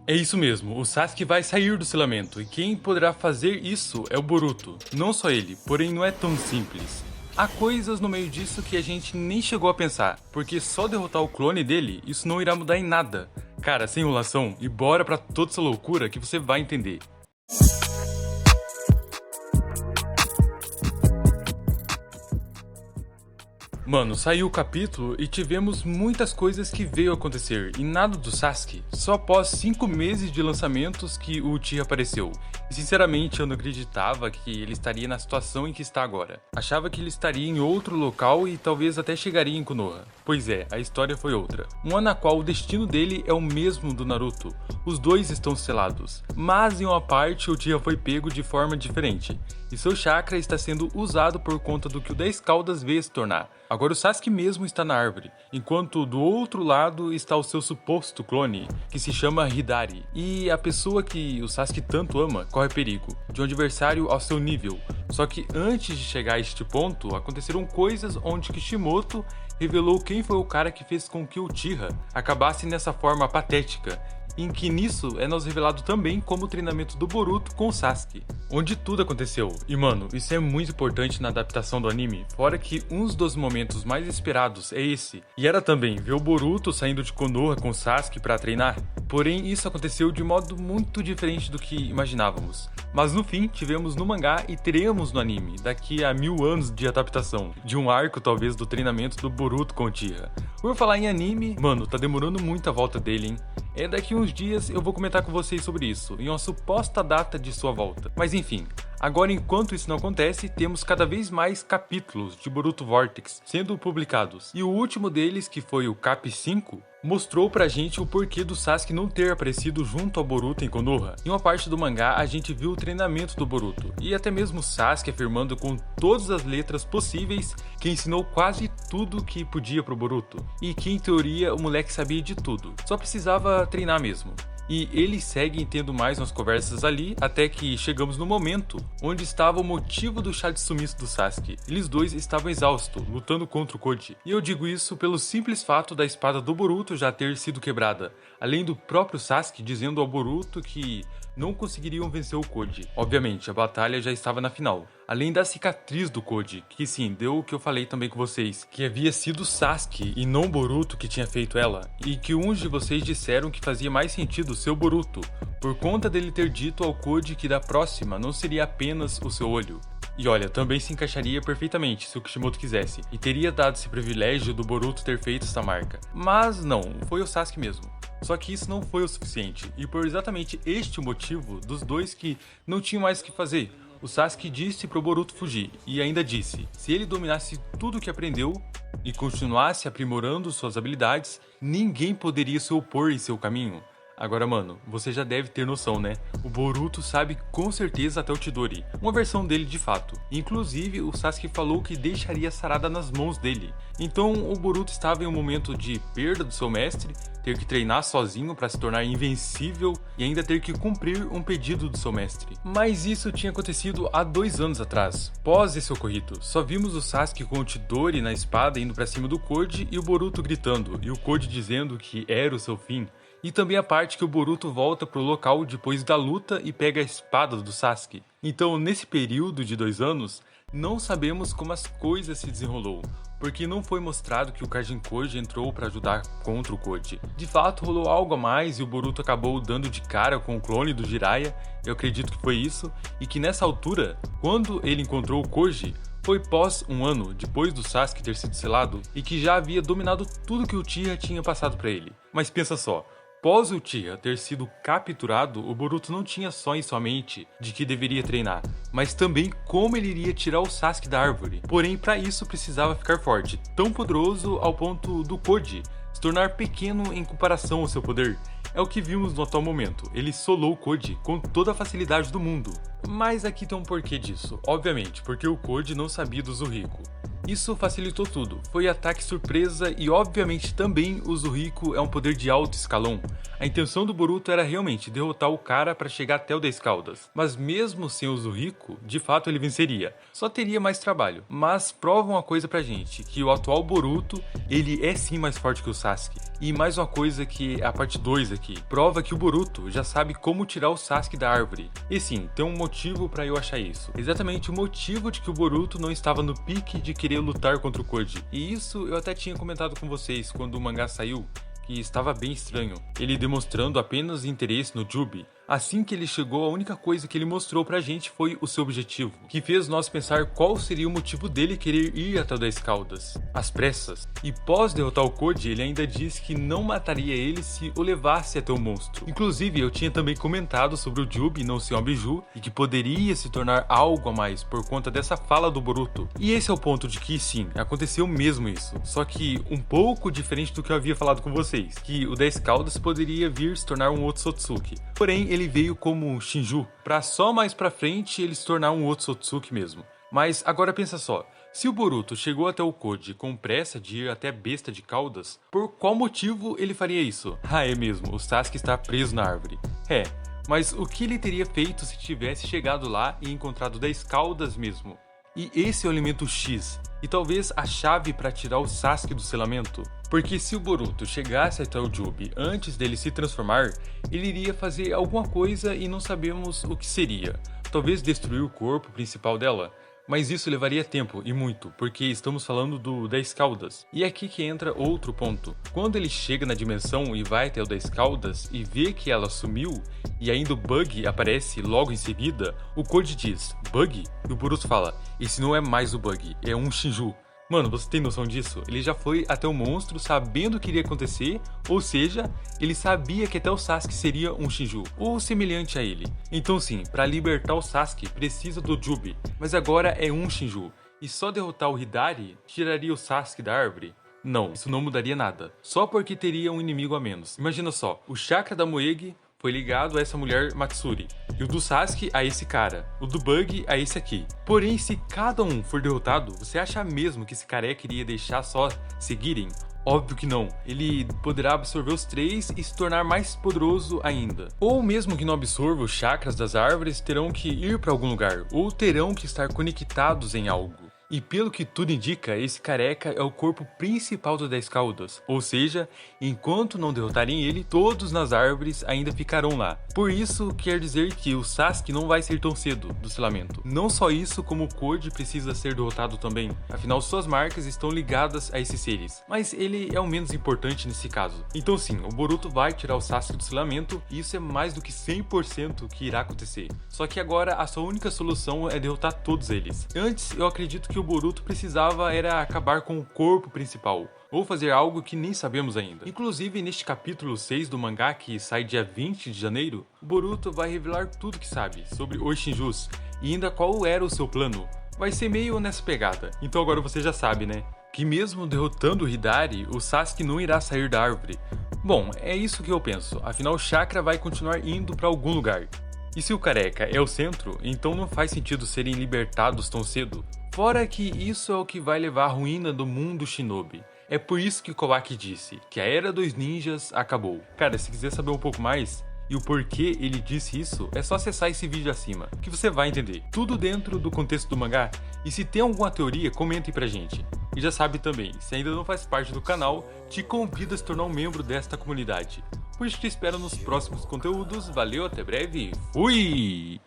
É isso mesmo, o Sasuke vai sair do selamento, e quem poderá fazer isso é o Boruto. Não só ele, porém não é tão simples. Há coisas no meio disso que a gente nem chegou a pensar, porque só derrotar o clone dele, isso não irá mudar em nada. Cara, sem enrolação, e bora pra toda essa loucura que você vai entender. Mano, saiu o capítulo e tivemos muitas coisas que veio a acontecer, e nada do Sasuke, só após 5 meses de lançamentos que o Uchiha apareceu. E sinceramente eu não acreditava que ele estaria na situação em que está agora. Achava que ele estaria em outro local e talvez até chegaria em Konoha. Pois é, a história foi outra. Um ano na qual o destino dele é o mesmo do Naruto. Os dois estão selados, mas em uma parte o Uchiha foi pego de forma diferente, e seu chakra está sendo usado por conta do que o 10 Caudas veio se tornar. Agora o Sasuke mesmo está na árvore, enquanto do outro lado está o seu suposto clone, que se chama Hidari. E a pessoa que o Sasuke tanto ama corre perigo, de um adversário ao seu nível. Só que antes de chegar a este ponto, aconteceram coisas onde Kishimoto revelou quem foi o cara que fez com que o Uchiha acabasse nessa forma patética, em que nisso é nos revelado também como o treinamento do Boruto com o Sasuke, onde tudo aconteceu. E mano, isso é muito importante na adaptação do anime, fora que um dos momentos mais esperados é esse, e era também ver o Boruto saindo de Konoha com o Sasuke para treinar. Porém, isso aconteceu de modo muito diferente do que imaginávamos. Mas no fim, tivemos no mangá e teremos no anime, daqui a 1000 anos de adaptação, de um arco talvez do treinamento do Boruto com o Uchiha. Por falar em anime, mano, tá demorando muito a volta dele, hein? É, daqui uns dias eu vou comentar com vocês sobre isso, em uma suposta data de sua volta. Mas enfim, agora enquanto isso não acontece, temos cada vez mais capítulos de Boruto Vortex sendo publicados. E o último deles, que foi o Cap 5, mostrou pra gente o porquê do Sasuke não ter aparecido junto ao Boruto em Konoha. Em uma parte do mangá, a gente viu o treinamento do Boruto, e até mesmo Sasuke afirmando com todas as letras possíveis que ensinou quase tudo que podia pro Boruto, e que em teoria o moleque sabia de tudo, só precisava treinar mesmo. E eles seguem tendo mais umas conversas ali, até que chegamos no momento onde estava o motivo do chá de sumiço do Sasuke. Eles dois estavam exaustos, lutando contra o Koji. E eu digo isso pelo simples fato da espada do Boruto já ter sido quebrada, além do próprio Sasuke dizendo ao Boruto que não conseguiriam vencer o Koji. Obviamente, a batalha já estava na final. Além da cicatriz do Koji, que sim, deu o que eu falei também com vocês, que havia sido Sasuke e não Boruto que tinha feito ela, e que uns de vocês disseram que fazia mais sentido ser o Boruto, por conta dele ter dito ao Koji que da próxima não seria apenas o seu olho. E olha, também se encaixaria perfeitamente se o Kishimoto quisesse, e teria dado esse privilégio do Boruto ter feito essa marca. Mas não, foi o Sasuke mesmo. Só que isso não foi o suficiente, e por exatamente este motivo dos dois que não tinham mais o que fazer, o Sasuke disse pro Boruto fugir, e ainda disse, se ele dominasse tudo o que aprendeu e continuasse aprimorando suas habilidades, ninguém poderia se opor em seu caminho. Agora mano, você já deve ter noção, né? O Boruto sabe com certeza até o Chidori, uma versão dele de fato. Inclusive, o Sasuke falou que deixaria a Sarada nas mãos dele. Então o Boruto estava em um momento de perda do seu mestre, ter que treinar sozinho para se tornar invencível e ainda ter que cumprir um pedido do seu mestre. Mas isso tinha acontecido há 2 anos atrás. Pós esse ocorrido, só vimos o Sasuke com o Chidori na espada indo para cima do Koji e o Boruto gritando, e o Koji dizendo que era o seu fim. E também a parte que o Boruto volta pro local depois da luta e pega a espada do Sasuke. Então, nesse período de 2 anos, não sabemos como as coisas se desenrolou, porque não foi mostrado que o Kajin Koji entrou para ajudar contra o Koji. De fato, rolou algo a mais e o Boruto acabou dando de cara com o clone do Jiraiya, eu acredito que foi isso, e que nessa altura, quando ele encontrou o Koji, foi pós 1 ano depois do Sasuke ter sido selado e que já havia dominado tudo que o Uchiha tinha passado para ele. Mas pensa só, após o Uchiha ter sido capturado, o Boruto não tinha só em sua mente de que deveria treinar, mas também como ele iria tirar o Sasuke da árvore. Porém, para isso precisava ficar forte, tão poderoso ao ponto do Koji se tornar pequeno em comparação ao seu poder. É o que vimos no atual momento, ele solou o Koji com toda a facilidade do mundo. Mas aqui tem um porquê disso, obviamente, porque o Koji não sabia do Zuhiko. Isso facilitou tudo, foi ataque surpresa e obviamente também o Zuhiko é um poder de alto escalão. A intenção do Boruto era realmente derrotar o cara para chegar até o 10 Caudas, mas mesmo sem o Zuhiko, de fato ele venceria, só teria mais trabalho. Mas prova uma coisa pra gente, que o atual Boruto, ele é sim mais forte que o Sasuke. E mais uma coisa que é a parte 2 aqui, prova que o Boruto já sabe como tirar o Sasuke da árvore. E sim, tem um motivo pra eu achar isso. Exatamente o motivo de que o Boruto não estava no pique de querer lutar contra o Koji. E isso eu até tinha comentado com vocês quando o mangá saiu, que estava bem estranho, ele demonstrando apenas interesse no Jubi. Assim que ele chegou, a única coisa que ele mostrou pra gente foi o seu objetivo, que fez nós pensar qual seria o motivo dele querer ir até o 10 Caudas, às pressas. E pós derrotar o Koji, ele ainda disse que não mataria ele se o levasse até o monstro. Inclusive, eu tinha também comentado sobre o Jubi não ser um biju, e que poderia se tornar algo a mais por conta dessa fala do Boruto. E esse é o ponto de que sim, aconteceu mesmo isso, só que um pouco diferente do que eu havia falado com vocês, que o 10 Caudas poderia vir se tornar um Otsutsuki. Porém, ele veio como um Shinju, pra só mais pra frente ele se tornar um Otsutsuki mesmo. Mas agora pensa só, se o Boruto chegou até o Koji com pressa de ir até a besta de caudas, por qual motivo ele faria isso? Ah, é mesmo, o Sasuke está preso na árvore. Mas o que ele teria feito se tivesse chegado lá e encontrado 10 caudas mesmo? E esse é o elemento X, e talvez a chave para tirar o Sasuke do selamento. Porque se o Boruto chegasse até o Jubi antes dele se transformar, ele iria fazer alguma coisa e não sabemos o que seria. Talvez destruir o corpo principal dela. Mas isso levaria tempo, e muito, porque estamos falando do 10 Caudas. E é aqui que entra outro ponto. Quando ele chega na dimensão e vai até o 10 Caudas e vê que ela sumiu, e ainda o Bug aparece logo em seguida, o Koji diz, Bug? E o Boruto fala, esse não é mais o Bug, é um Shinju. Mano, você tem noção disso? Ele já foi até o monstro sabendo o que iria acontecer, ou seja, ele sabia que até o Sasuke seria um Shinju, ou semelhante a ele. Então sim, para libertar o Sasuke precisa do Jubi, mas agora é um Shinju, e só derrotar o Hidari tiraria o Sasuke da árvore? Não, isso não mudaria nada, só porque teria um inimigo a menos. Imagina só, o chakra da Moegi foi ligado a essa mulher Matsuri, e o do Sasuke a esse cara, o do Bug a esse aqui. Porém, se cada um for derrotado, você acha mesmo que esse careca iria deixar só seguirem? Óbvio que não, ele poderá absorver os três e se tornar mais poderoso ainda. Ou mesmo que não absorva os chakras das árvores, terão que ir para algum lugar, ou terão que estar conectados em algo. E pelo que tudo indica, esse careca é o corpo principal do 10 Caudas, ou seja, enquanto não derrotarem ele, todos nas árvores ainda ficarão lá. Por isso, quer dizer que o Sasuke não vai ser tão cedo do selamento. Não só isso, como o Koji precisa ser derrotado também, afinal suas marcas estão ligadas a esses seres, mas ele é o menos importante nesse caso. Então sim, o Boruto vai tirar o Sasuke do selamento, e isso é mais do que 100% que irá acontecer. Só que agora a sua única solução é derrotar todos eles. Antes, eu acredito que o Boruto precisava era acabar com o corpo principal, ou fazer algo que nem sabemos ainda. Inclusive, neste capítulo 6 do mangá, que sai dia 20 de janeiro, o Boruto vai revelar tudo que sabe sobre os Shinjus, e ainda qual era o seu plano. Vai ser meio nessa pegada, então agora você já sabe, né? Que mesmo derrotando o Hidari, o Sasuke não irá sair da árvore. Bom, é isso que eu penso, afinal o chakra vai continuar indo para algum lugar. E se o careca é o centro, então não faz sentido serem libertados tão cedo. Fora que isso é o que vai levar à ruína do mundo shinobi. É por isso que Kawaki disse que a Era dos Ninjas acabou. Cara, se quiser saber um pouco mais e o porquê ele disse isso, é só acessar esse vídeo acima, que você vai entender. Tudo dentro do contexto do mangá, e se tem alguma teoria, comentem pra gente. E já sabe também, se ainda não faz parte do canal, te convido a se tornar um membro desta comunidade. Por isso te espero nos próximos conteúdos, valeu, até breve, fui!